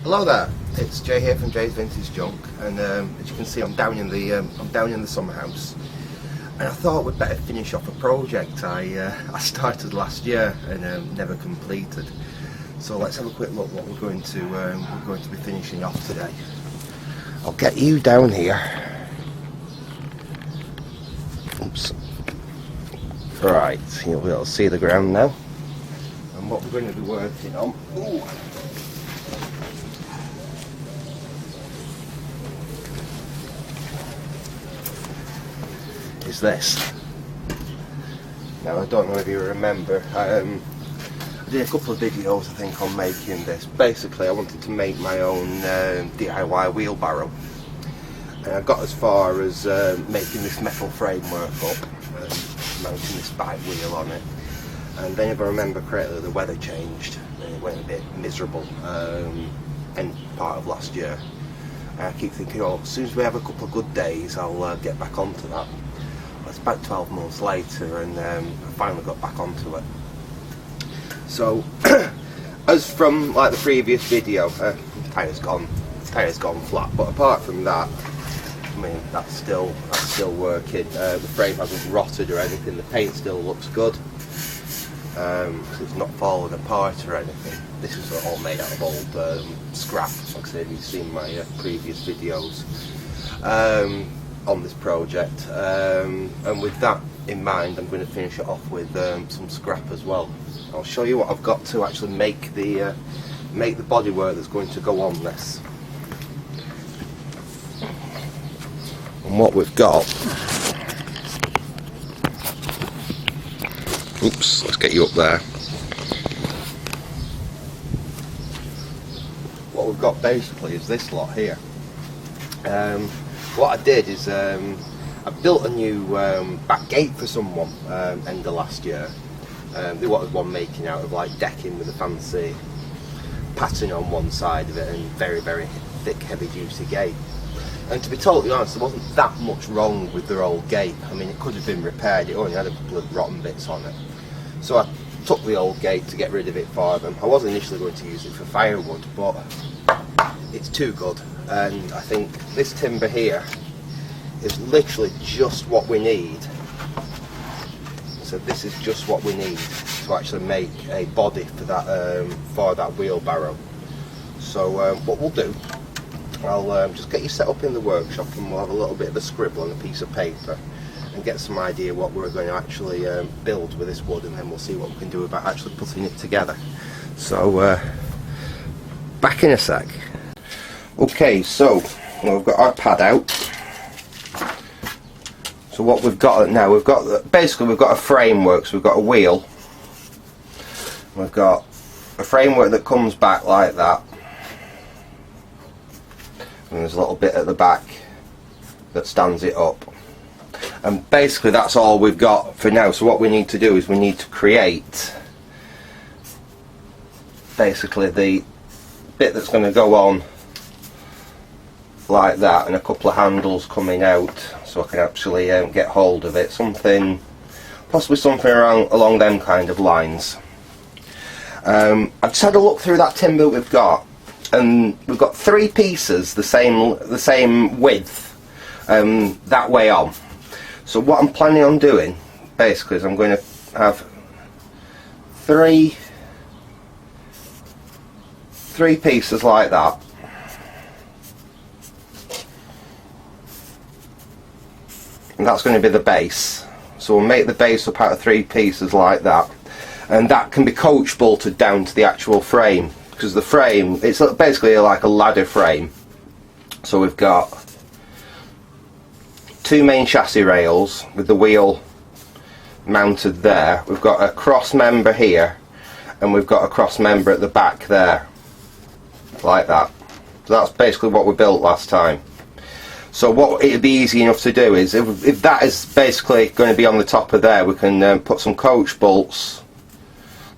Hello there, it's Jay here from Jay's Vintage Junk, and as you can see, I'm down in the summer house, and I thought we'd better finish off a project I started last year and never completed. So let's have a quick look what we're going to be finishing off today. I'll get you down here. Oops. Right, you'll be able to see the ground now. And what we're going to be working on. Ooh. Is this. Now I don't know if you remember, I did a couple of videos I think on making this. Basically I wanted to make my own DIY wheelbarrow, and I got as far as making this metal framework up and mounting this bike wheel on it, and then if I remember correctly the weather changed and it went a bit miserable end part of last year. I keep thinking, oh, as soon as we have a couple of good days I'll get back onto that. It's about 12 months later, and I finally got back onto it. So, as from like the previous video, tire's gone flat. But apart from that, I mean that's still working. The frame hasn't rotted or anything. The paint still looks good. It's not fallen apart or anything. This is all made out of old scrap. Like I said, you've seen my previous videos. On this project, and with that in mind I'm going to finish it off with some scrap as well. I'll show you what I've got to actually make the bodywork that's going to go on this. And what we've got, oops, let's get you up there. What we've got basically is this lot here. What I did is I built a new back gate for someone end of last year. They wanted one making out of like decking with a fancy pattern on one side of it and very thick heavy duty gate. And to be totally honest, there wasn't that much wrong with their old gate. I mean, it could have been repaired, it only had a couple of rotten bits on it. So I took the old gate to get rid of it for them. I was initially going to use it for firewood, but it's too good. And I think this timber here is literally just what we need. So this is just what we need to actually make a body for that wheelbarrow. So what we'll do, I'll just get you set up in the workshop, and we'll have a little bit of a scribble on a piece of paper and get some idea what we're going to actually build with this wood, and then we'll see what we can do about actually putting it together. So back in a sec. Okay, so we've got our pad out. So what we've got now, we've got a framework. So we've got a wheel. We've got a framework that comes back like that, and there's a little bit at the back that stands it up. And basically that's all we've got for now. So what we need to do is we need to create basically the bit that's going to go on like that, and a couple of handles coming out so I can actually get hold of it. Possibly something along them kind of lines. I've just had a look through that timber we've got, and we've got 3 pieces the same width that way on. So what I'm planning on doing basically is I'm going to have three pieces like that. And that's going to be the base. So we'll make the base up out of 3 pieces like that, and that can be coach bolted down to the actual frame, because the frame, it's basically like a ladder frame. So we've got 2 main chassis rails with the wheel mounted there. We've got a cross member here, and we've got a cross member at the back there, like that. So that's basically what we built last time. So what it'd be easy enough to do is, if that is basically going to be on the top of there, we can put some coach bolts,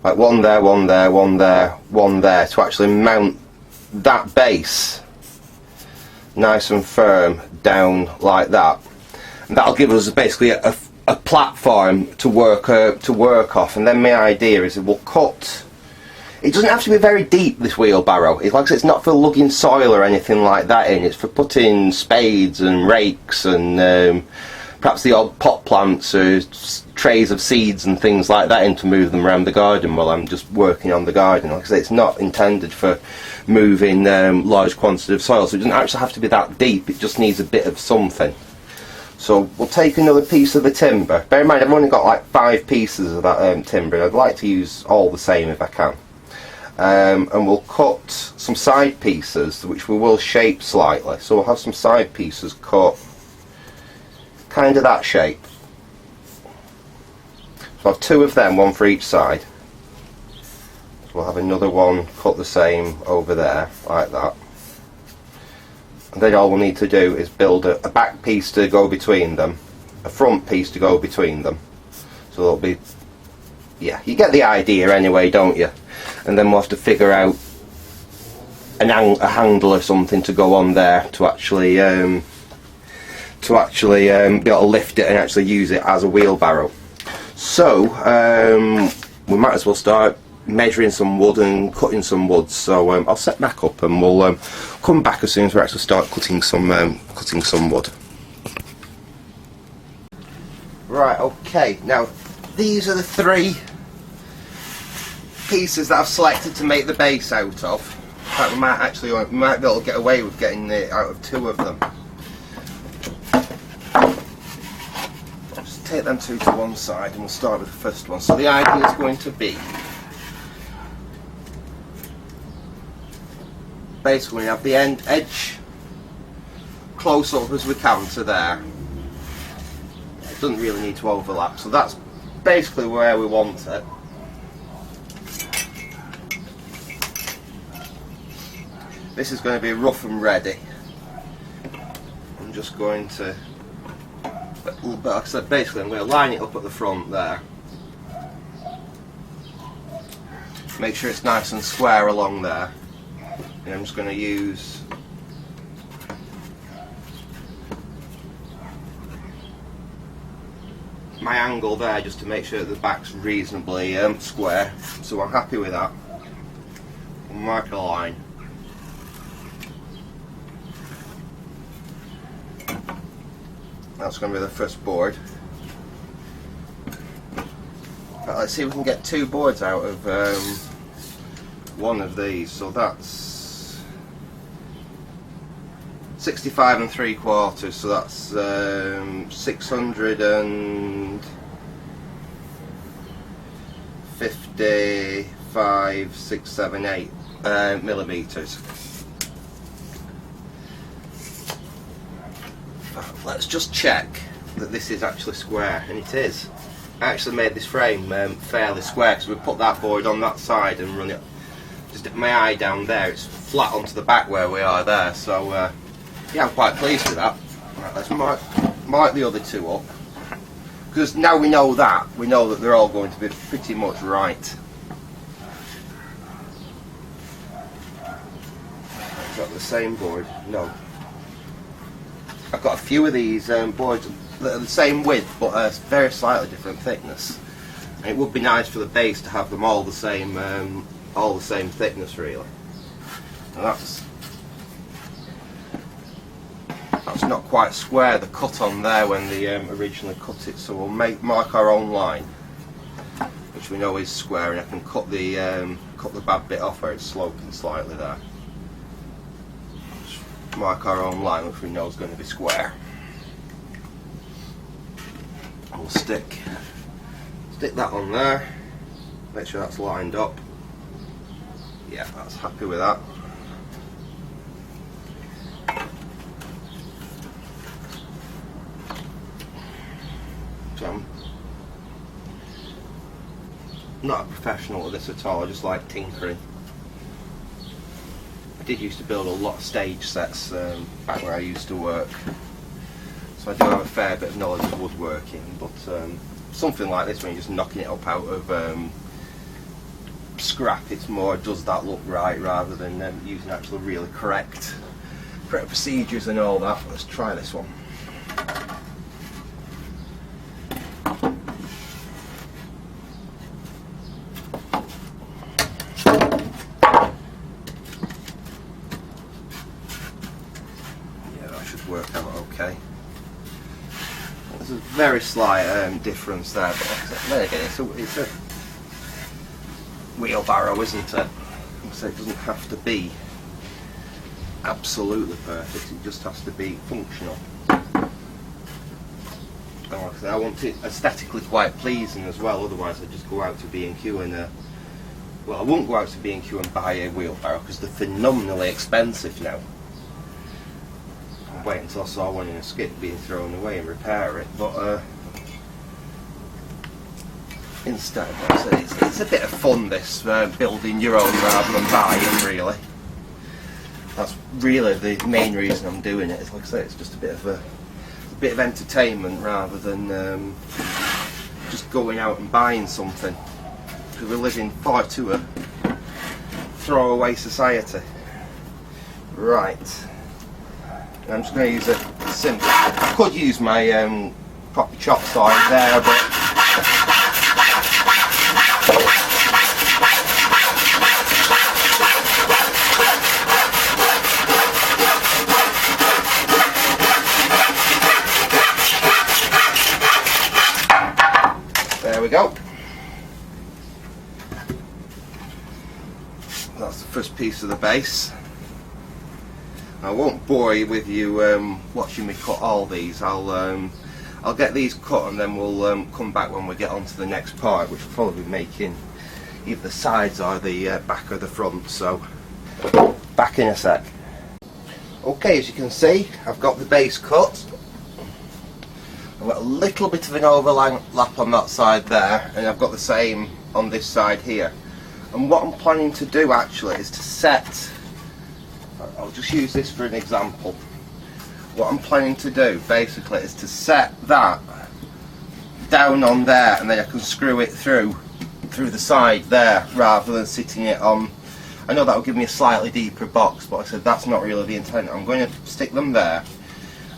like one there, one there, one there, one there, to actually mount that base nice and firm down like that. And that'll give us basically a platform to work off. And then my idea is we'll cut It doesn't have to be very deep, this wheelbarrow. It's like I said, it's not for lugging soil or anything like that in. It's for putting spades and rakes and perhaps the odd pot plants or trays of seeds and things like that in to move them around the garden while I'm just working on the garden. Like I say, it's not intended for moving large quantities of soil, so it doesn't actually have to be that deep. It just needs a bit of something. So we'll take another piece of the timber. Bear in mind, I've only got like 5 pieces of that timber, and I'd like to use all the same if I can. And we'll cut some side pieces which we will shape slightly. So we'll have some side pieces cut kind of that shape. So I'll have 2 of them, 1 for each side. So we'll have another one cut the same over there, like that. And then all we'll need to do is build a back piece to go between them, a front piece to go between them. So there'll be, yeah, you get the idea anyway, don't you? And then we'll have to figure out a handle or something to go on there to actually be able to lift it and actually use it as a wheelbarrow. So we might as well start measuring some wood and cutting some wood. So I'll set back up and we'll come back as soon as we actually start cutting some wood. Right, okay, now these are the 3 pieces that I've selected to make the base out of. In fact, we might be able to get away with getting it out of 2 of them. Just take them 2 to one side and we'll start with the first one. So the idea is going to be, basically we have the edge close up as we can to there. It doesn't really need to overlap, so that's basically where we want it. This is going to be rough and ready. I'm just going to, but like I said, basically I'm going to line it up at the front there. Make sure it's nice and square along there. And I'm just going to use my angle there just to make sure that the back's reasonably square. So I'm happy with that. I'll mark a line. That's going to be the first board. But let's see if we can get 2 boards out of one of these. So that's 65 3/4. So that's 655, 6, 7, 8 millimeters. Let's just check that this is actually square, and it is. I actually made this frame fairly square because we put that board on that side and run it. Just dip my eye down there, it's flat onto the back where we are there, so yeah, I'm quite pleased with that. Right, let's mark the other 2 up, because now we know that they're all going to be pretty much right. Is that the same board? No. I've got a few of these boards that are the same width but a very slightly different thickness. And it would be nice for the base to have them all the same thickness, really. And that's not quite square, the cut on there when they originally cut it. So we'll mark our own line, which we know is square, and I can cut the bad bit off where it's sloping slightly there. Mark our own line, which we know is going to be square. And we'll stick that on there. Make sure that's lined up. Yeah, that's happy with that. So I'm not a professional at this at all. I just like tinkering. I did used to build a lot of stage sets back where I used to work, so I do have a fair bit of knowledge of woodworking, but something like this, when you're just knocking it up out of scrap, it's more, does that look right, rather than using actual really correct procedures and all that. Let's try this one. very slight difference there, but then again, it's a wheelbarrow, isn't it? So it doesn't have to be absolutely perfect, it just has to be functional. And like I said, I want it aesthetically quite pleasing as well, otherwise I'd just go out to B&Q and well, I won't go out to B&Q and buy a wheelbarrow because they're phenomenally expensive now. I'll wait until I saw one in a skip being thrown away and repair it, but instead, like I said, it's a bit of fun, this building your own rather than buying, really. That's really the main reason I'm doing it. It's like I say, it's just a bit of entertainment rather than just going out and buying something. Because we live in far too a throwaway society. Right. I'm just going to use a simple. I could use my proper chop saw there, but there we go. That's the first piece of the base. I won't bore you with you watching me cut all these. I'll get these cut and then we'll come back when we get on to the next part, which will probably be making either the sides or the back or the front. So back in a sec. Okay, as you can see, I've got the base cut. I've got a little bit of an overlap on that side there, and I've got the same on this side here. And what I'm planning to do actually is to set, I'll just use this for an example. What I'm planning to do basically is to set that down on there, and then I can screw it through the side there rather than sitting it on. I know that will give me a slightly deeper box, but I said that's not really the intent. I'm going to stick them there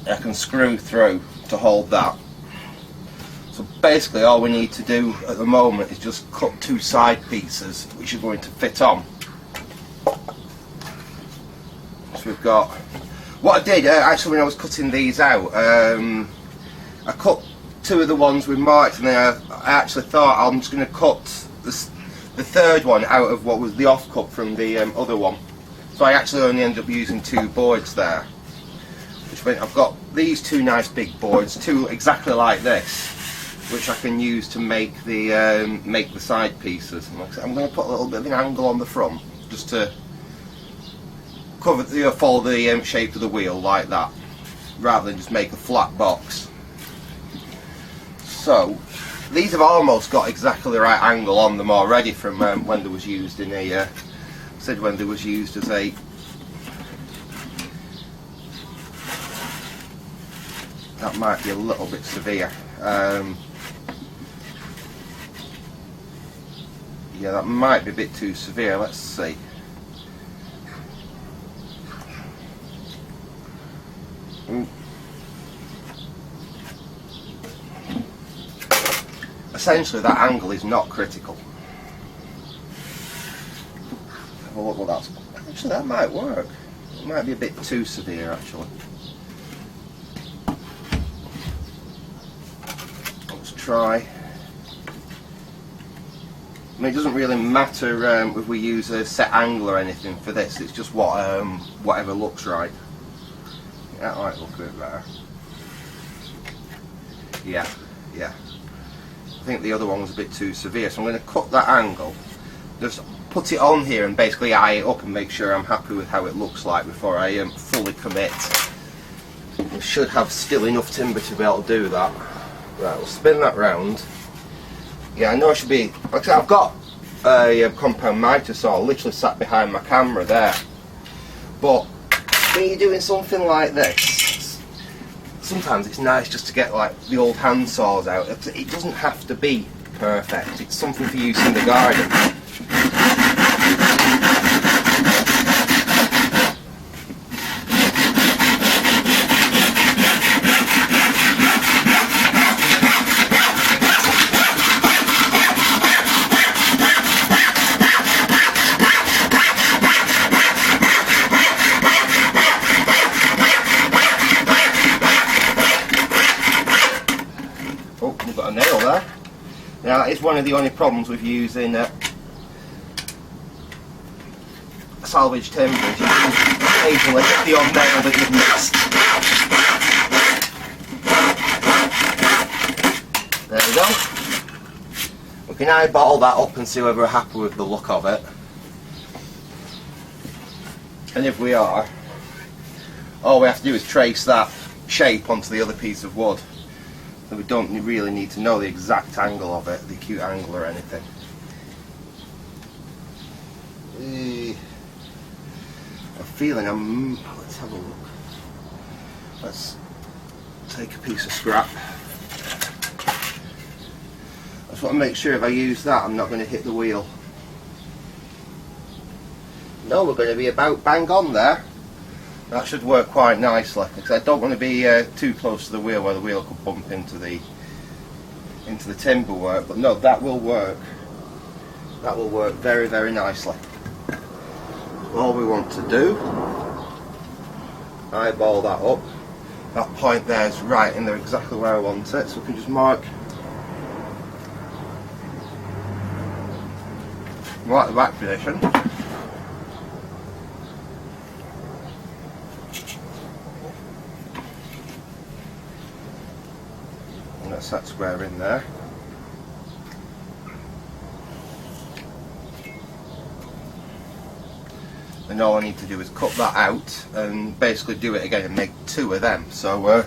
and I can screw through to hold that. So basically all we need to do at the moment is just cut two side pieces which are going to fit on. So we've got, what I did actually when I was cutting these out, I cut two of the ones with marks, and then I actually thought I'm just going to cut the third one out of what was the offcut from the other one. So I actually only ended up using two boards there, which meant I've got these two nice big boards, two exactly like this, which I can use to make the side pieces. And like I said, I'm going to put a little bit of an angle on the front just to cover follow the shape of the wheel like that, rather than just make a flat box. So these have almost got exactly the right angle on them already from when they was used in a when they was used as a that might be a little bit severe. Yeah, that might be a bit too severe. Let's see. Essentially that angle is not critical. Have a look what that's. Actually that might work. It might be a bit too severe actually. Let's try. I mean, it doesn't really matter if we use a set angle or anything for this, it's just what whatever looks right. That might look a bit better. Yeah. I think the other one was a bit too severe, so I'm going to cut that angle, just put it on here and basically eye it up and make sure I'm happy with how it looks like before I fully commit. We should have still enough timber to be able to do that. Right, we'll spin that round. Yeah, I know I should be, like I said, I've got a compound miter saw literally sat behind my camera there, but when you're doing something like this, sometimes it's nice just to get like the old hand saws out. It doesn't have to be perfect, it's something for use in the garden. Now, it's one of the only problems with using salvage timbers. You can occasionally hit the odd nail that you've missed. There we go. We can eyeball that up and see whether we're happy with the look of it. And if we are, all we have to do is trace that shape onto the other piece of wood. So we don't really need to know the exact angle of it, the acute angle or anything. I'm feeling let's have a look. Let's take a piece of scrap. I just want to make sure if I use that I'm not going to hit the wheel. No, we're going to be about bang on there. That should work quite nicely, because I don't want to be too close to the wheel where the wheel could bump into the timber work. But no, that will work. That will work very, very nicely. All we want to do, eyeball that up. That point there is right in there, exactly where I want it. So we can just mark right the back position. And that's that square in there. And all I need to do is cut that out and basically do it again and make two of them. So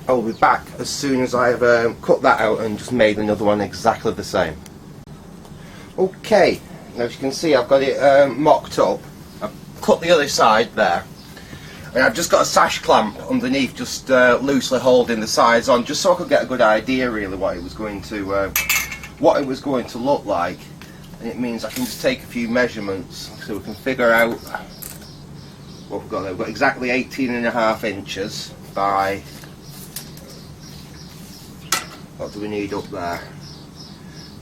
I'll be back as soon as I've cut that out and just made another one exactly the same. Okay, now as you can see I've got it mocked up. I've cut the other side there. And I've just got a sash clamp underneath, just loosely holding the sides on, just so I could get a good idea really what it was going to look like. And it means I can just take a few measurements so we can figure out what we've got there. We've got exactly 18.5 inches by, what do we need up there?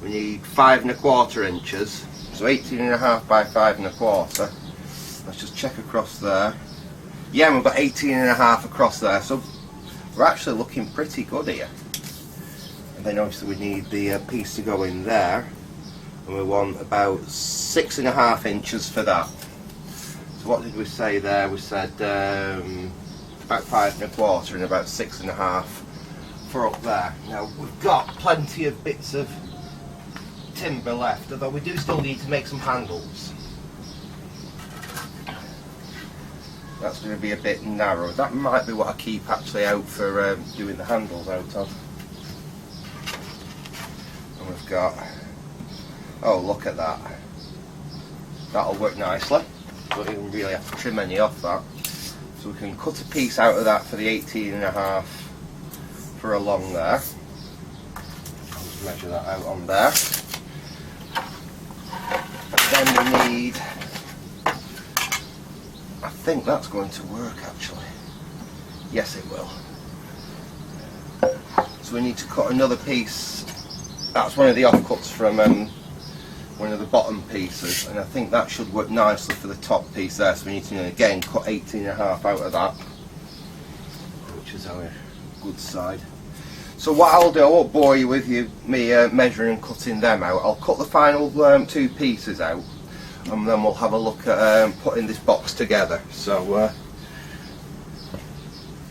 We need 5.25 inches, so 18.5 by 5.25. Let's just check across there. Yeah, we've got 18.5 across there, so we're actually looking pretty good here. And then obviously we need the piece to go in there. And we want about 6.5 inches for that. So what did we say there? We said about 5.25 and about 6.5 for up there. Now we've got plenty of bits of timber left, although we do still need to make some handles. That's going to be a bit narrow. That might be what I keep actually out for doing the handles out of. And we've got, oh look at that, that'll work nicely. Don't even really have to trim any off that. So we can cut a piece out of that for the 18.5 for along there. I'll just measure that out on there. And then we need, I think that's going to work actually. Yes it will. So we need to cut another piece. That's one of the offcuts from one of the bottom pieces, and I think that should work nicely for the top piece there. So we need to again cut 18.5 out of that, which is our good side. So what I'll do, I won't bore you with me measuring and cutting them out. I'll cut the final two pieces out, and then we'll have a look at putting this box together. So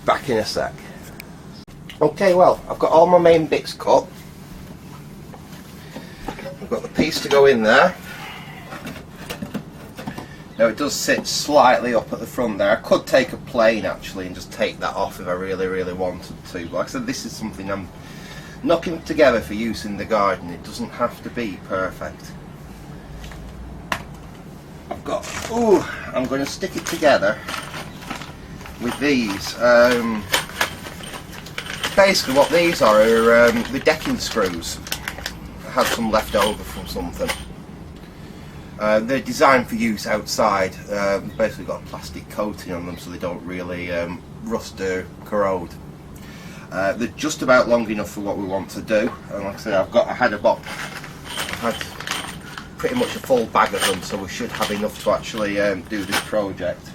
back in a sec. Okay, well I've got all my main bits cut. I've got the piece to go in there. Now it does sit slightly up at the front there. I could take a plane actually and just take that off if I really wanted to. But like I said, this is something I'm knocking together for use in the garden. It doesn't have to be perfect. I've got, I'm going to stick it together with these. Basically what these are the decking screws. I had some left over from something. They're designed for use outside. Basically got a plastic coating on them so they don't really rust or corrode. They're just about long enough for what we want to do, and like I said, I had pretty much a full bag of them, so we should have enough to actually do this project.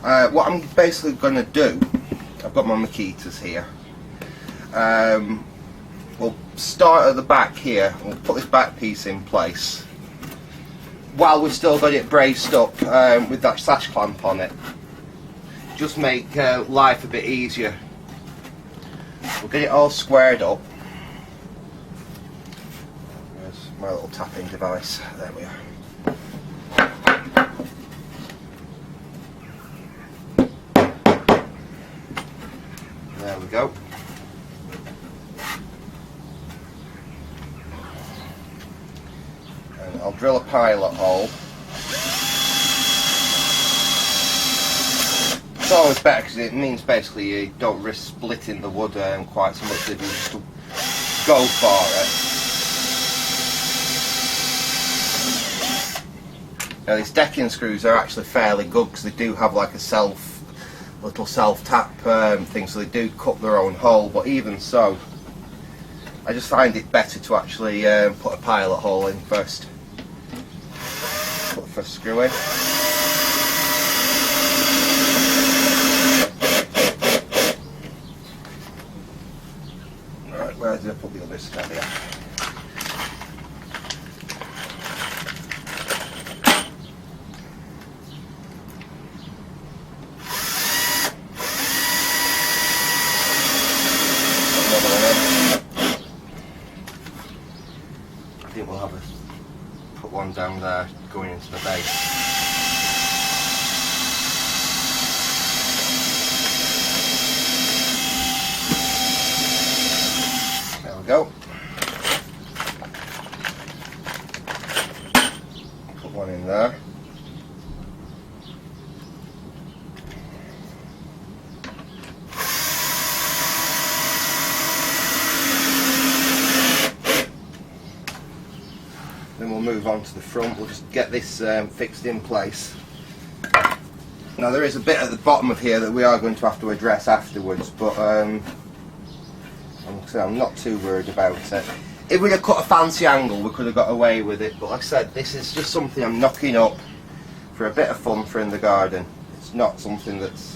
What I'm basically going to do, I've got my Makitas here. we'll start at the back here. We'll put this back piece in place while we've still got it braced up with that sash clamp on it. Just make life a bit easier. We'll get it all squared up. There's my little tapping device. There we are. There we go. And I'll drill a pilot hole. It's always better because it means basically you don't risk splitting the wood quite so much if you just go for it. Now these decking screws are actually fairly good because they do have like a little self-tap thing, so they do cut their own hole, but even so I just find it better to actually put a pilot hole in first. Put the first screw in. Right, where did I put the other screw here? I think we'll have put one down there going into the base. There we go. Put one in there. Then we'll move on to the front. We'll just get this fixed in place. Now there is a bit at the bottom of here that we are going to have to address afterwards, but I'm not too worried about it. If we'd have cut a fancy angle we could have got away with it, but like I said, this is just something I'm knocking up for a bit of fun for in the garden. It's not something that's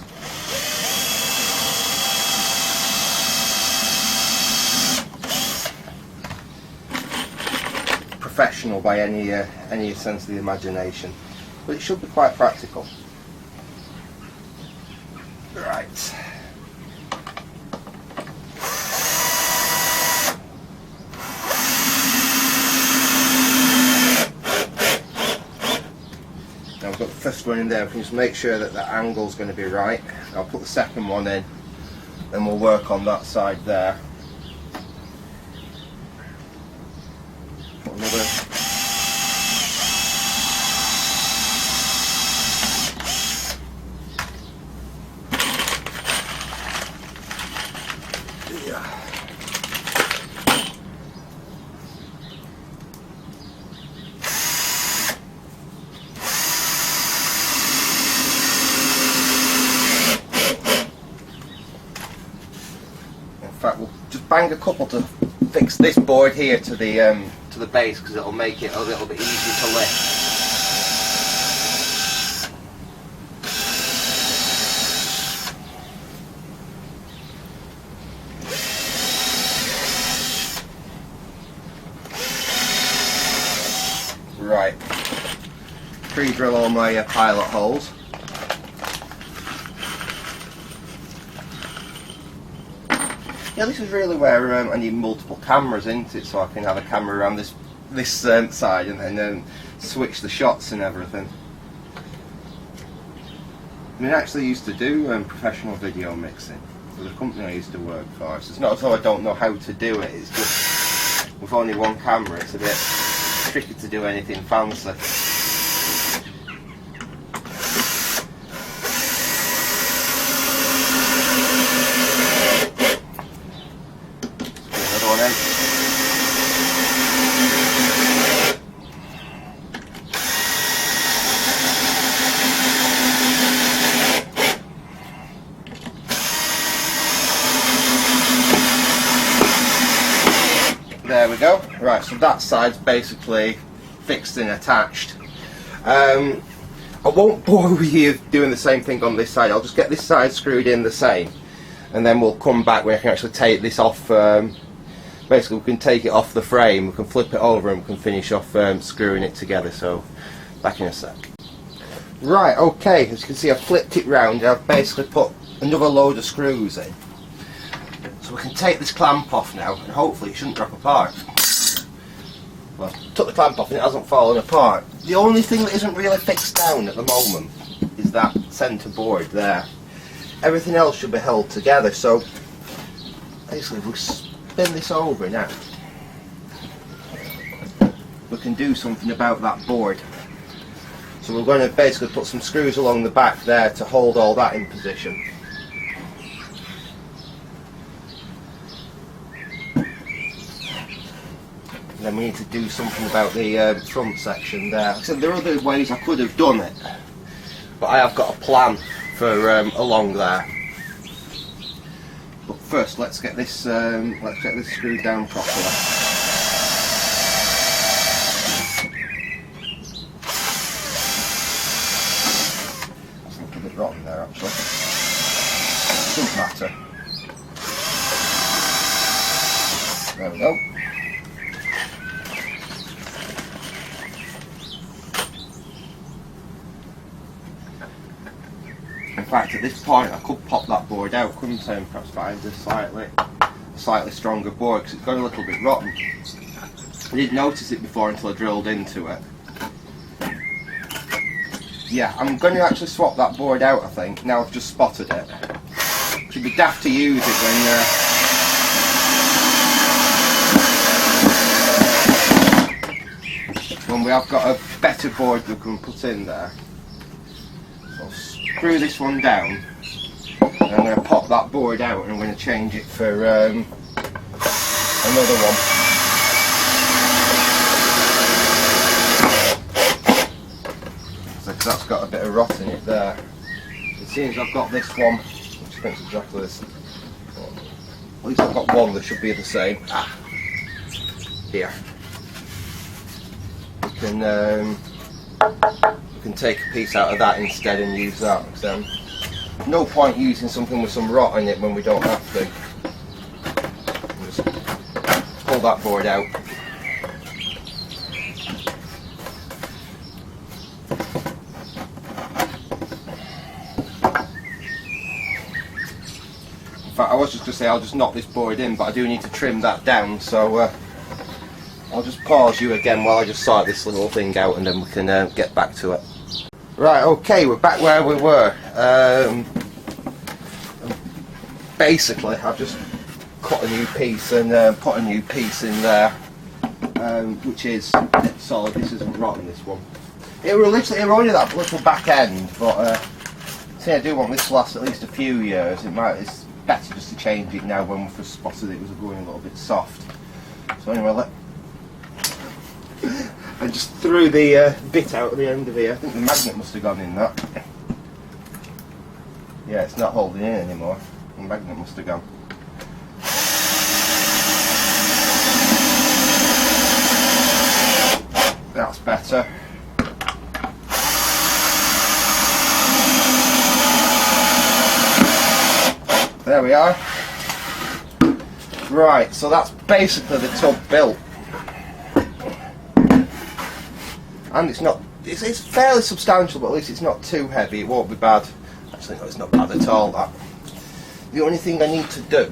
professional by any sense of the imagination, but it should be quite practical. Right. Now we've got the first one in there. We can just make sure that the angle's going to be right. I'll put the second one in, then we'll work on that side there. Another. Yeah. In fact, we'll just bang a couple to fix this board here to the base, because it'll make it a little bit easier to lift. Right, pre-drill all my pilot holes. Yeah, this is really where I need multiple cameras, isn't it? So I can have a camera around this side and then switch the shots and everything. I mean, I actually used to do professional video mixing for the company I used to work for. So it's not as though I don't know how to do it. It's just with only one camera, it's a bit tricky to do anything fancy. There we go. Right, so that side's basically fixed and attached. I won't bore with you doing the same thing on this side. I'll just get this side screwed in the same, and then we'll come back where I can actually take this off basically we can take it off the frame, we can flip it over and we can finish off screwing it together. So back in a sec. Right, okay, as you can see I've flipped it round. I've basically put another load of screws in. So we can take this clamp off now and hopefully it shouldn't drop apart. Well, took the clamp off and it hasn't fallen apart. The only thing that isn't really fixed down at the moment is that centre board there. Everything else should be held together, so basically if we spin this over now, we can do something about that board. So we're going to basically put some screws along the back there to hold all that in position. And then we need to do something about the front section there. Like I said, there are other ways I could have done it, but I have got a plan for along there. But first, let's get this screwed down properly. That's a little bit rotten there, actually. Doesn't matter. There we go. In fact, at this point I could pop that board out, couldn't I, and perhaps find a slightly stronger board, because it's got a little bit rotten. I didn't notice it before until I drilled into it. Yeah, I'm going to actually swap that board out, I think. Now I've just spotted it. It would be daft to use it when we have got a better board we can put in there. So screw this one down, and I'm going to pop that board out and I'm going to change it for another one. So that's got a bit of rot in it there. It seems I've got this one, which fits exactly this. At least I've got one that should be the same. Here. We can take a piece out of that instead and use that. So, no point using something with some rot in it when we don't have to. Just pull that board out. In fact, I was just going to say I'll just knock this board in, but I do need to trim that down, so I'll just pause you again while I just sort this little thing out, and then we can get back to it. Right, okay, we're back where we were. Basically, I've just cut a new piece and put a new piece in there, which is solid. This isn't rotten, this one. It only that little back end, but see, I do want this to last at least a few years. It's better just to change it now when we first spotted it was going a little bit soft. So anyway, I just threw the bit out at the end of here. I think the magnet must have gone in that. Yeah, it's not holding in anymore. The magnet must have gone. That's better. There we are. Right, so that's basically the tub built. And it's fairly substantial, but at least it's not too heavy. It won't be bad. Actually, no, it's not bad at all, that. The only thing I need to do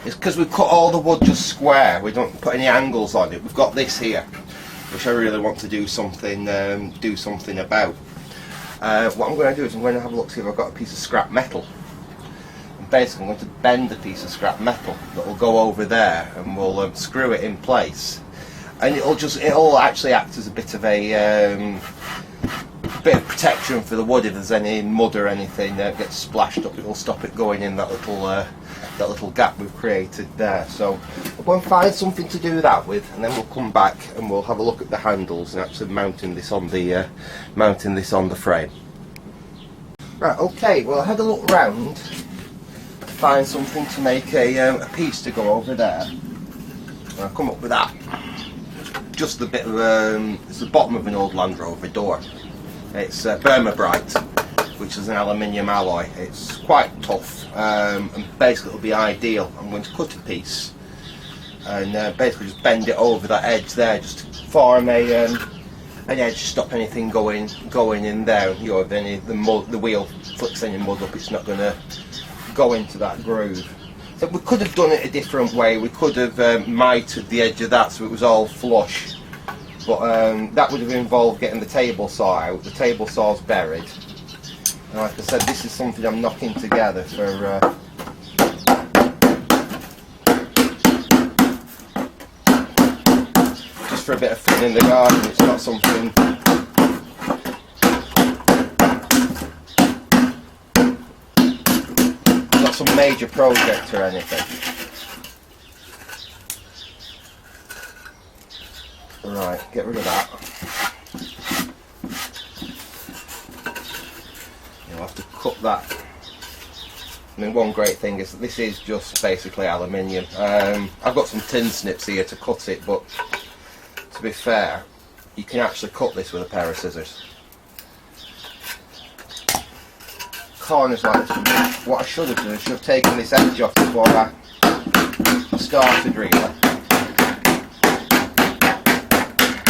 is, because we've cut all the wood just square, we don't put any angles on it. We've got this here, which I really want to do something about. What I'm going to do is I'm going to have a look, see if I've got a piece of scrap metal. And basically I'm going to bend a piece of scrap metal that will go over there, and we'll screw it in place. And it'll actually act as a bit of protection for the wood. If there's any mud or anything that gets splashed up, it'll stop it going in that little gap we've created there. So we'll go and find something to do that with, and then we'll come back and we'll have a look at the handles and actually mounting this on the frame. Right, okay, well I had a look round to find something to make a piece to go over there, and I've come up with that. Just the bit of it's the bottom of an old Land Rover door. It's Burma Bright. which is an aluminium alloy. It's quite tough, and basically it'll be ideal. I'm going to cut a piece and basically just bend it over that edge there, just to form an edge, stop anything going in there. You know, if the wheel flicks any mud up, it's not going to go into that groove. So we could have done it a different way. We could have mitered the edge of that so it was all flush, but that would have involved getting the table saw out. The table saw's buried, and like I said, this is something I'm knocking together for just for a bit of fun in the garden. It's not something some major project or anything. Right, get rid of that. You'll have to cut that. I mean, one great thing is that this is just basically aluminium. I've got some tin snips here to cut it, but to be fair, you can actually cut this with a pair of scissors. Corners like this. What I should have done is should have taken this edge off before I started, really.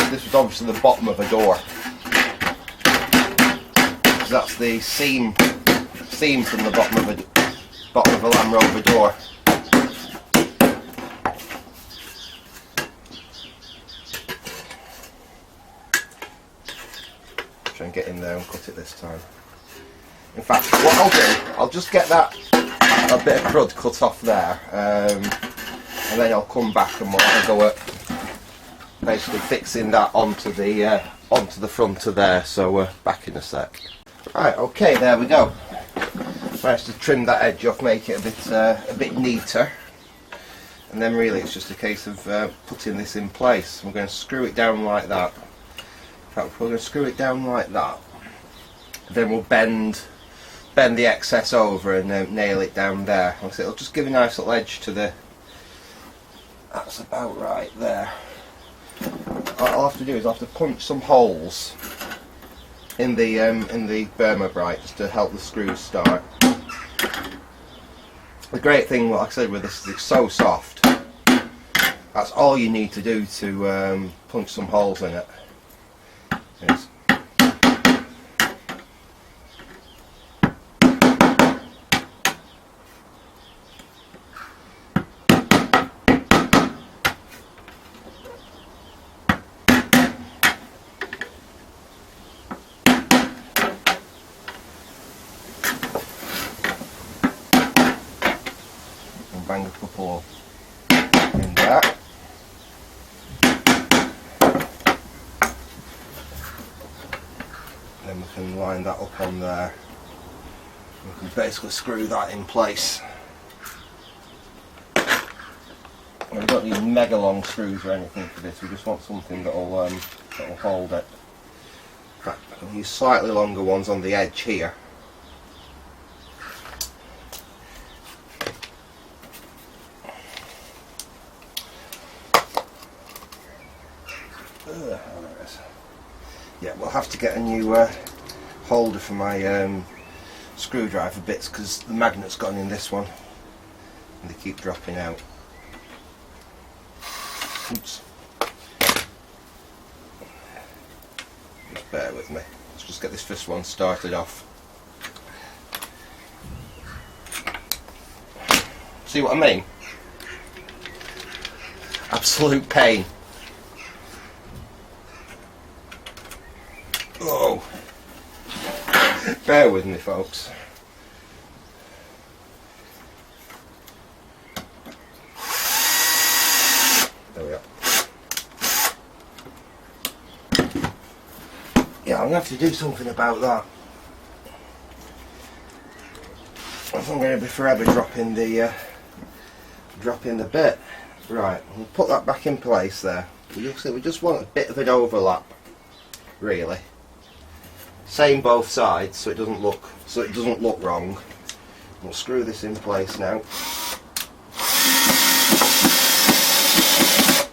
This was obviously the bottom of a door, because that's the seam from the bottom of a Land Rover door. Try and get in there and cut it this time. In fact, what I'll do, I'll just get a bit of crud cut off there, and then I'll come back and we'll go at basically fixing that onto the front of there. So back in a sec. Right, okay, there we go. Managed to trim that edge off, make it a bit neater, and then really it's just a case of putting this in place. We're going to screw it down like that. In fact, we're going to screw it down like that. Then we'll bend the excess over and nail it down there. So it'll just give a nice little edge to the. That's about right there. What I'll have to do is I'll have to punch some holes in the Burma Bright just to help the screws start. The great thing, like I said, with this is it's so soft. That's all you need to do to punch some holes in it. Yes. Bang a couple in there. Then we can line that up on there. We can basically screw that in place. We don't need mega long screws or anything for this. We just want something that'll hold it. In fact, I'll use slightly longer ones on the edge here. Yeah, we'll have to get a new holder for my screwdriver bits because the magnet's gone in this one and they keep dropping out. Oops. Just bear with me. Let's just get this first one started off. See what I mean? Absolute pain. Oh, bear with me, folks. There we are. Yeah, I'm going to have to do something about that. I'm going to be forever dropping the bit. Right, we'll put that back in place there. We just want a bit of an overlap, really. Same both sides, so it doesn't look wrong. We'll screw this in place now.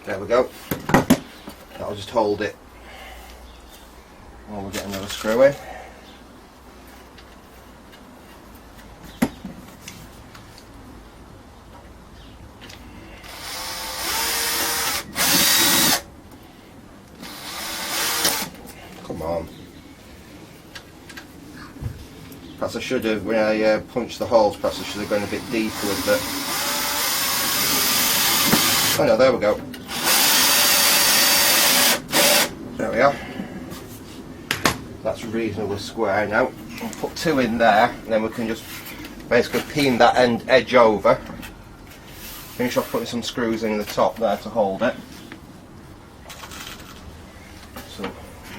There we go. That'll just hold it while we get another screw in. Perhaps I should have, when I punched the holes, perhaps I should have gone a bit deeper with it. Oh no, there we go. There we are. That's reasonably square now. We'll put 2 in there, and then we can just basically peen that edge over. Finish off putting some screws in the top there to hold it. So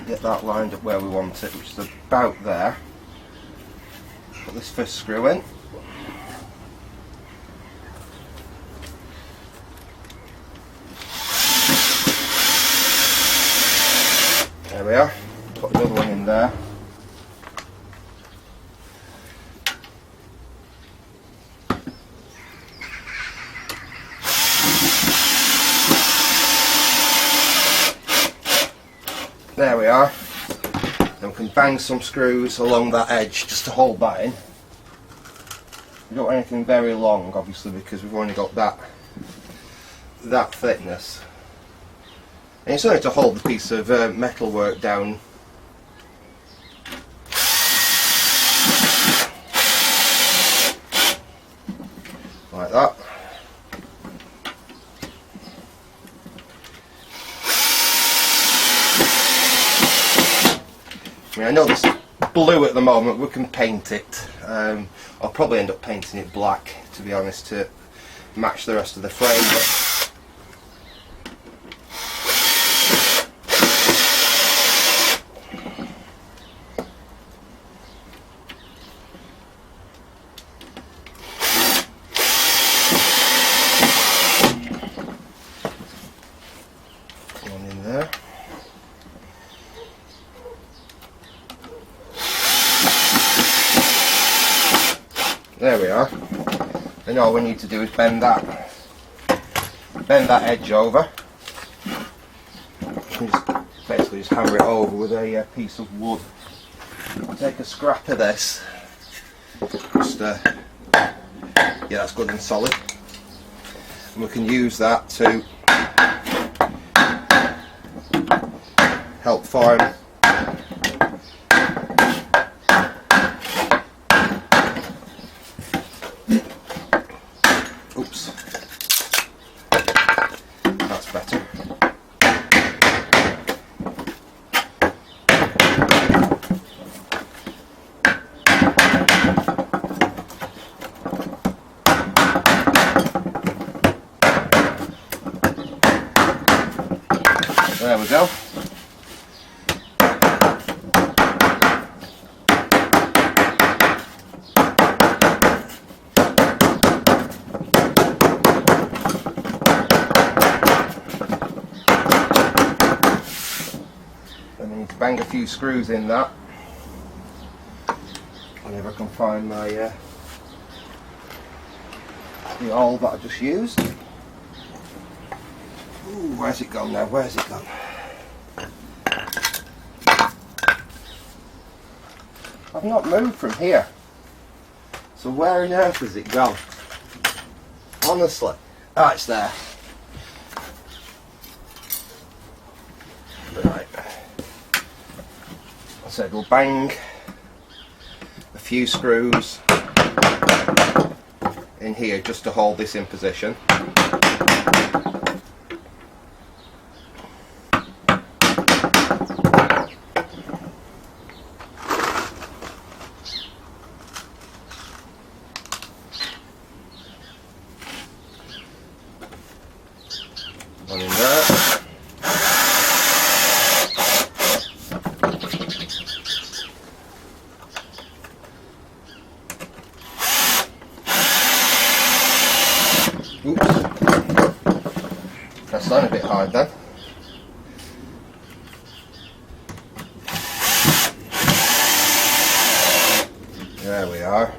get that lined up where we want it, which is about there. Put this first screw in. There we are. Put another one in there. There we are. Then we can bang some screws along that edge just to hold that in. We don't want anything very long, obviously, because we've only got that thickness. And it's only to hold the piece of metalwork down. Like that. I mean, I know this is blue at the moment, we can paint it. I'll probably end up painting it black, to be honest, to match the rest of the frame. One in there. There we are. And all we need to do is bend that edge over. Basically just hammer it over with a piece of wood. I'll take a scrap of this. Just yeah, that's good and solid. And we can use that to help form there we go. And I need to bang a few screws in that. Whenever I can find my the awl that I just used. Ooh, where's it gone now? Where's it gone? I've not moved from here. So where on earth has it gone? Honestly. Ah, it's there. Right. I said we'll bang a few screws in here just to hold this in position. One in there. Oops. That's down a bit hard then. There we are.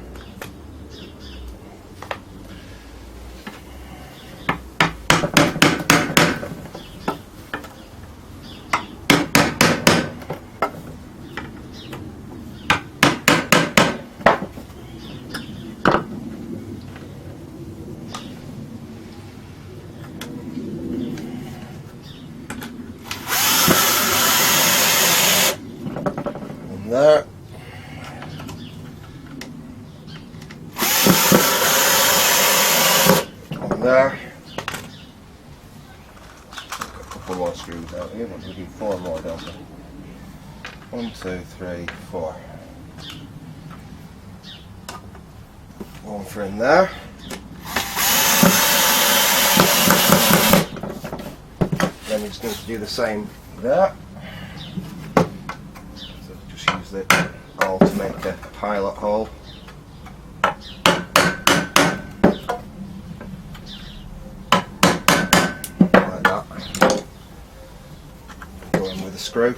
There. there. Got a couple more screws out here. We need 4 more, don't we? 1, 2, 3, 4. One for in there. Then we just need to do the same there. So just use it all to make a pilot hole. Like that. Go in with a screw.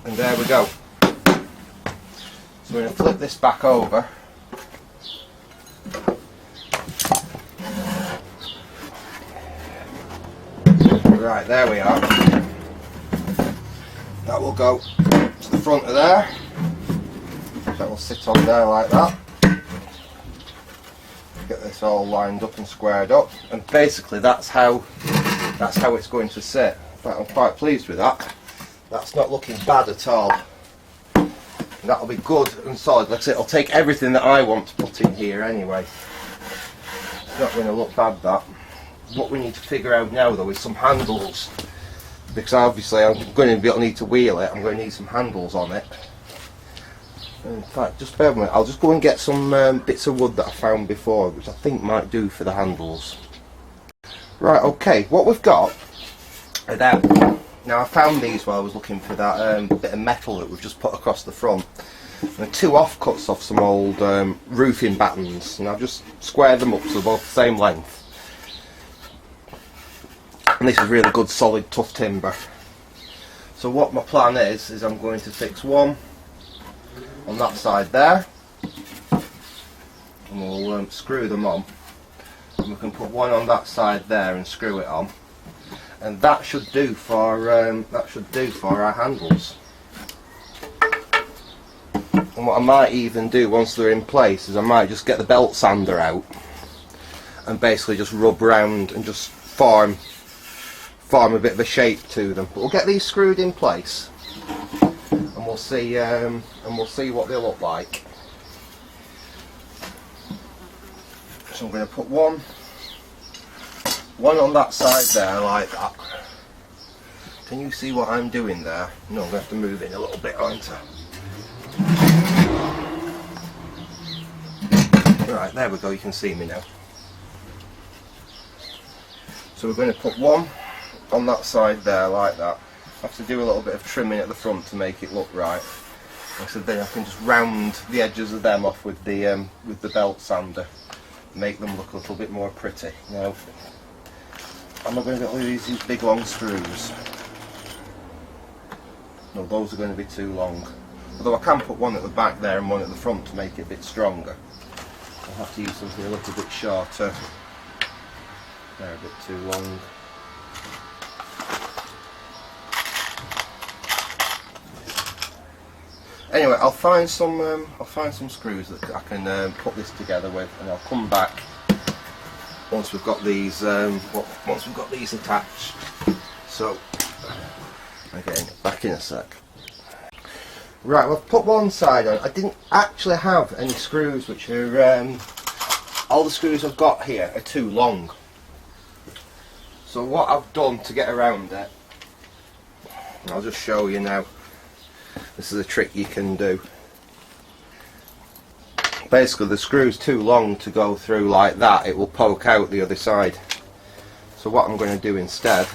And there we go. So we're going to flip this back over. Right, there we are. That will go to the front of there. That will sit on there like that. Get this all lined up and squared up. And basically that's how it's going to sit. In fact, I'm quite pleased with that. That's not looking bad at all. That'll be good and solid. Like I say, it'll take everything that I want to put in here anyway. It's not going to look bad, that. What we need to figure out now though is some handles. Because obviously I'm going to need to wheel it. I'm going to need some handles on it. In fact, just bear with me. I'll just go and get some bits of wood that I found before, which I think might do for the handles. Right, okay. What we've got are them. Now I found these while I was looking for that bit of metal that we've just put across the front. And 2 offcuts off some old roofing battens, and I've just squared them up so they're both the same length. And this is really good solid tough timber. So what my plan is I'm going to fix one on that side there, and we'll screw them on. And we can put one on that side there and screw it on. And that should do for our handles. And what I might even do once they're in place is I might just get the belt sander out and basically just rub around and just form a bit of a shape to them. But we'll get these screwed in place, and we'll see what they look like. So I'm going to put one on that side there like that. Can you see what I'm doing there? No, I'm going to have to move in a little bit, aren't I? Right, there we go, you can see me now. So we're going to put one on that side there like that. I have to do a little bit of trimming at the front to make it look right. So then I can just round the edges of them off with the belt sander, make them look a little bit more pretty. Now, I'm not going to get these big long screws. No, those are going to be too long. Although I can put one at the back there and one at the front to make it a bit stronger. I'll have to use something a little bit shorter. They're a bit too long. Anyway, I'll find some screws that I can put this together with, and I'll come back once we've got these attached. So again, back in a sec. Right, well, I've put one side on. I didn't actually have any screws, which are all the screws I've got here are too long. So what I've done to get around it, I'll just show you now. This is a trick you can do. Basically, the screw's too long to go through like that, it will poke out the other side. So what I'm going to do instead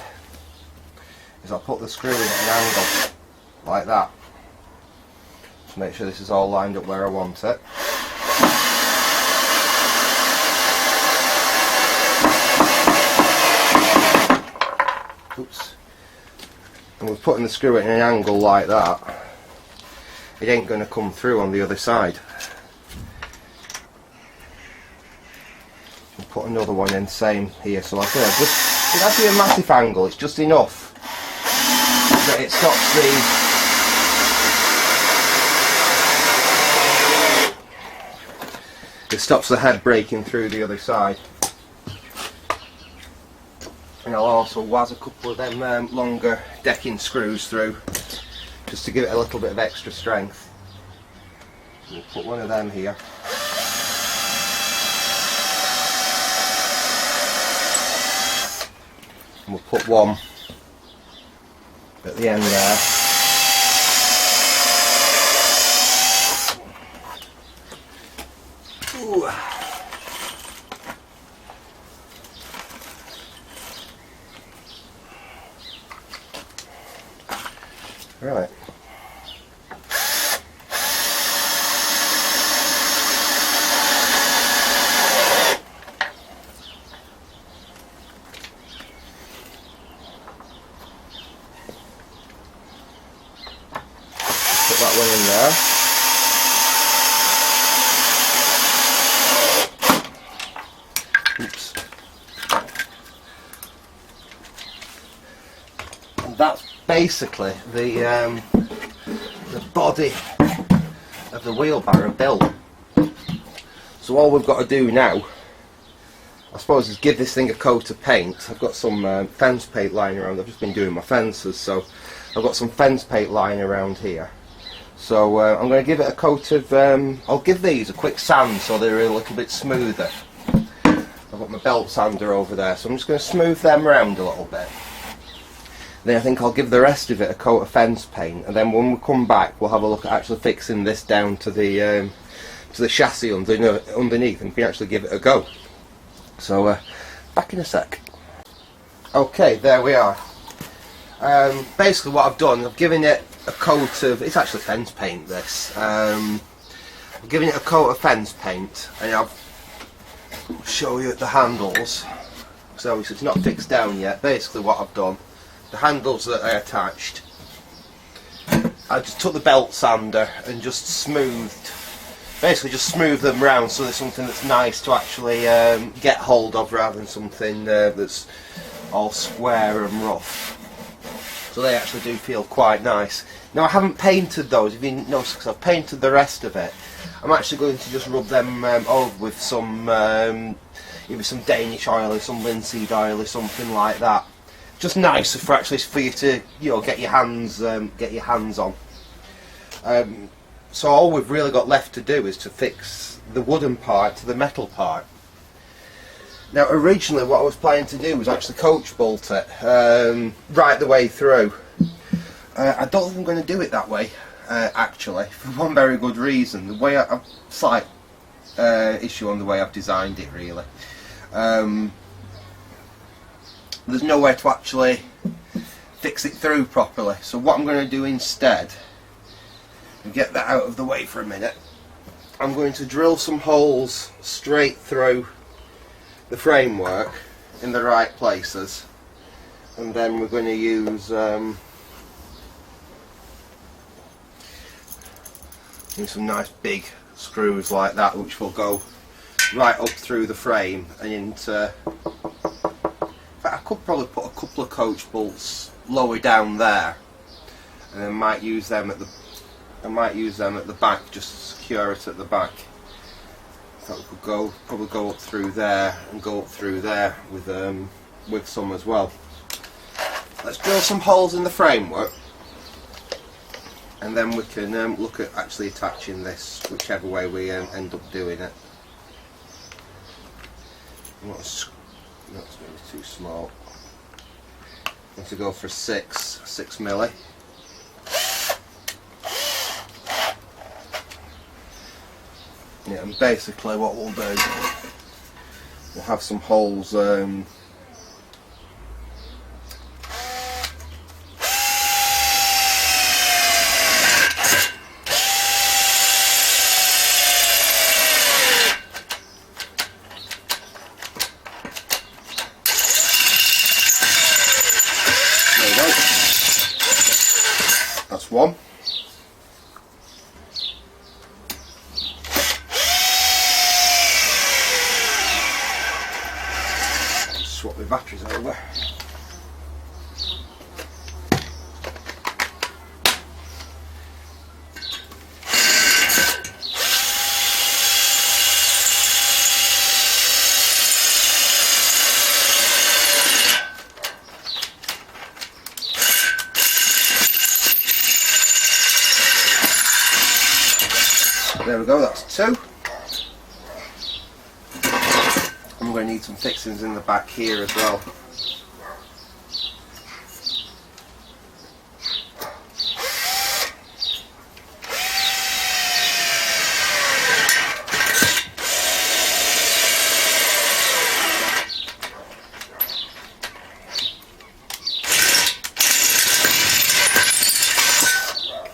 is I'll put the screw in at an angle like that to make sure this is all lined up where I want it. Oops. And we're putting the screw at an angle like that. It ain't going to come through on the other side. We'll put another one in, same here. So like that, just, it has to be a massive angle. It's just enough that it stops It stops the head breaking through the other side. And I'll also waz a couple of them longer decking screws through, just to give it a little bit of extra strength. We'll put one of them here. And we'll put one at the end there. Ooh. Right. Put that one in there. Oops. And that's basically the body of the wheelbarrow built. So all we've got to do now, I suppose, is give this thing a coat of paint. I've got some fence paint lying around. I've just been doing my fences, so I've got some fence paint lying around here. So I'm going to give it a coat of, I'll give these a quick sand so they're a little bit smoother. I've got my belt sander over there, so I'm just going to smooth them around a little bit. Then I think I'll give the rest of it a coat of fence paint, and then when we come back we'll have a look at actually fixing this down to the chassis underneath, and we can actually give it a go. So back in a sec. Okay, there we are. Basically what I've done, I've given it a coat of, it's actually fence paint this, I've given it a coat of fence paint, and I'll show you the handles. So it's not fixed down yet. Basically what I've done, the handles that I attached, I just took the belt sander and just smoothed, basically just smooth them round so there's something that's nice to actually get hold of, rather than something that's all square and rough. So they actually do feel quite nice. Now I haven't painted those, if you notice, because I've painted the rest of it. I'm actually going to just rub them over with some either some Danish oil or some linseed oil or something like that. Just nicer for you to, you know, get your hands on. So all we've really got left to do is to fix the wooden part to the metal part. Now originally what I was planning to do was actually coach bolt it right the way through. I don't think I'm going to do it that way actually, for one very good reason. The way I've slight issue on the way I've designed it really. There's nowhere to actually fix it through properly, so what I'm going to do instead, and get that out of the way for a minute, I'm going to drill some holes straight through the framework in the right places, and then we're going to use some nice big screws like that, which will go right up through the frame and into, in fact I could probably put a couple of coach bolts lower down there, and I might use them at the back just to secure it at the back. So we could probably go up through there and go up through there with some as well. Let's drill some holes in the framework, and then we can look at actually attaching this, whichever way we end up doing it. That's maybe too small. I'm going to go for 6 milli. Yeah, and basically what we'll do, we'll have some holes there we go. That's one. Swap my batteries over. There we go, that's 2. I'm going to need some fixings in the back here as well.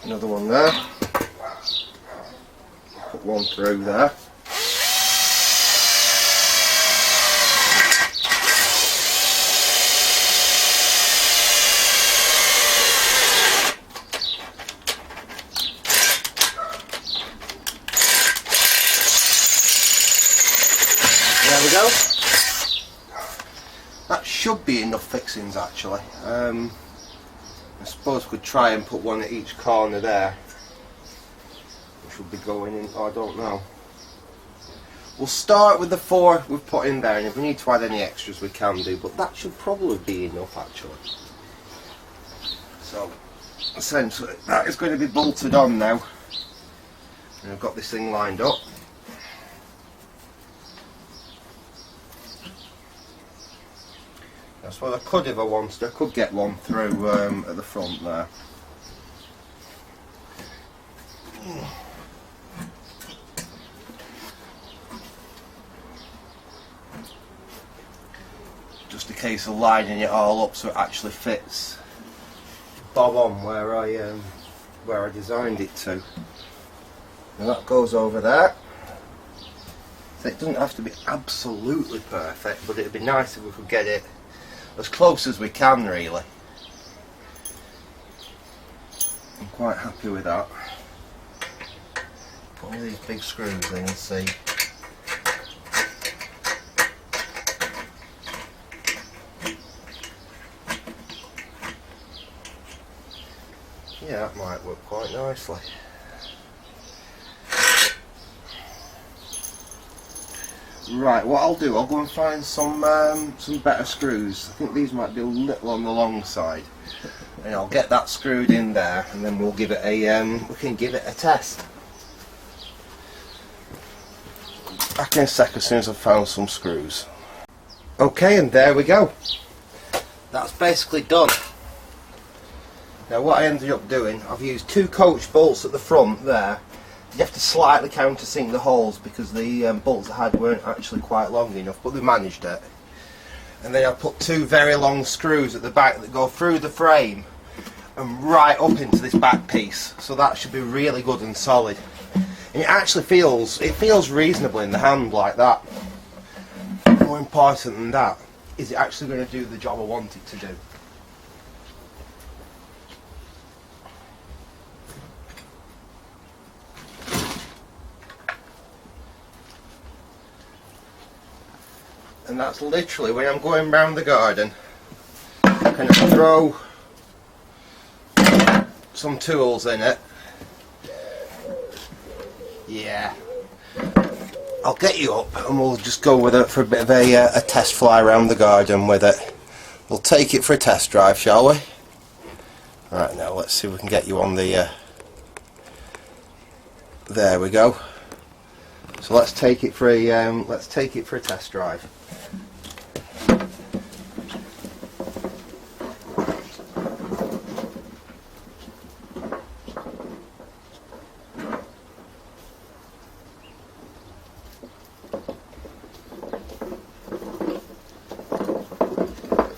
Another one there. Put one through there. There we go. That should be enough fixings actually. I suppose we could try and put one at each corner there, which will be going in, I don't know. We'll start with the 4 we've put in there, and if we need to add any extras we can do, but that should probably be enough actually. So essentially that is going to be bolted on now, and I've got this thing lined up. That's what I could, if I wanted, I could get one through at the front there. Just a case of lining it all up so it actually fits bob on where I designed it to. And that goes over there. So it doesn't have to be absolutely perfect, but it'd be nice if we could get it as close as we can, really. I'm quite happy with that. Put one of these big screws in and see. Yeah, that might work quite nicely. Right, what I'll do, I'll go and find some better screws. I think these might be a little on the long side, and I'll get that screwed in there, and then we'll give it a we can give it a test. Back in a sec as soon as I've found some screws. Okay, and there we go. That's basically done. Now what I ended up doing, I've used 2 coach bolts at the front there. You have to slightly countersink the holes because the bolts I had weren't actually quite long enough, but we managed it. And then I put 2 very long screws at the back that go through the frame and right up into this back piece, so that should be really good and solid. And it actually feels reasonable in the hand like that. More important than that, is it actually going to do the job I want it to do? And that's literally when I'm going round the garden, I can throw some tools in it. Yeah, I'll get you up and we'll just go with it for a bit of a test fly around the garden with it. We'll take it for a test drive, shall we? Right, now let's see if we can get you on the there we go. So let's take it for a test drive.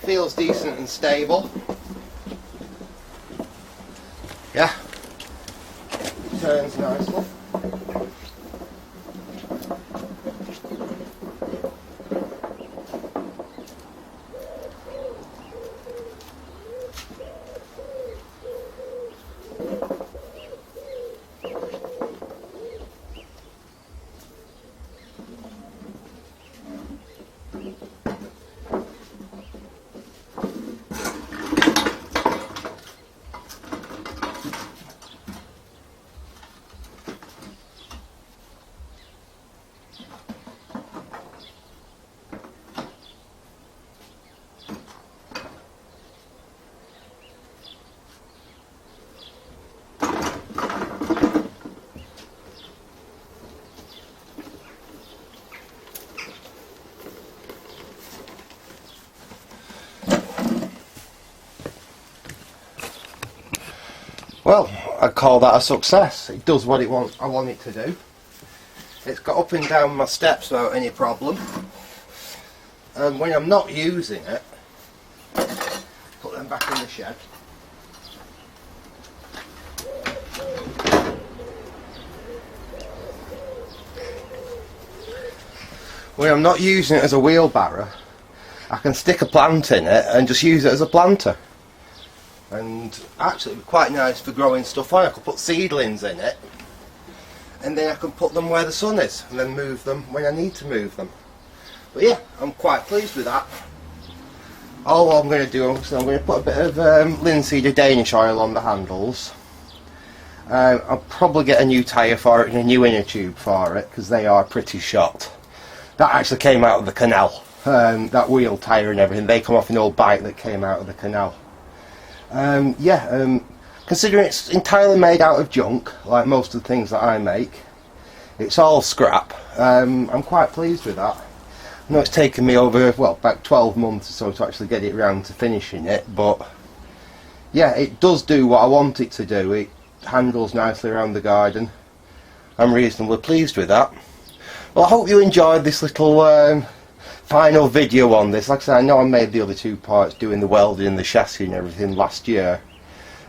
Feels decent and stable. Yeah, turns nicely. I'd call that a success. It does what I want it to do. It's got up and down my steps without any problem. And when I'm not using it, put them back in the shed. When I'm not using it as a wheelbarrow, I can stick a plant in it and just use it as a planter. And actually it'd be quite nice for growing stuff on. I could put seedlings in it, and then I can put them where the sun is and then move them when I need to move them. But yeah, I'm quite pleased with that. All I'm going to do is I'm going to put a bit of linseed or Danish oil on the handles. I'll probably get a new tyre for it and a new inner tube for it, because they are pretty shot. That actually came out of the canal. That wheel tyre and everything, they come off an old bike that came out of the canal. Considering it's entirely made out of junk, like most of the things that I make, it's all scrap. I'm quite pleased with that. I know it's taken me over, well, about 12 months or so to actually get it round to finishing it, but yeah, it does do what I want it to do. It handles nicely around the garden. I'm reasonably pleased with that. Well, I hope you enjoyed this little final video on this. Like I said, I know I made the other two parts doing the welding and the chassis and everything last year,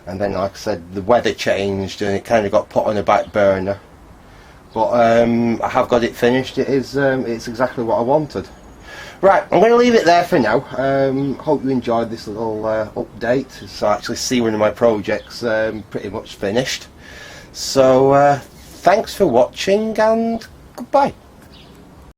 and then like I said, the weather changed and it kind of got put on a back burner. But I have got it finished. It's exactly what I wanted. Right, I'm going to leave it there for now. Hope you enjoyed this little update. So I actually see one of my projects pretty much finished. So thanks for watching and goodbye.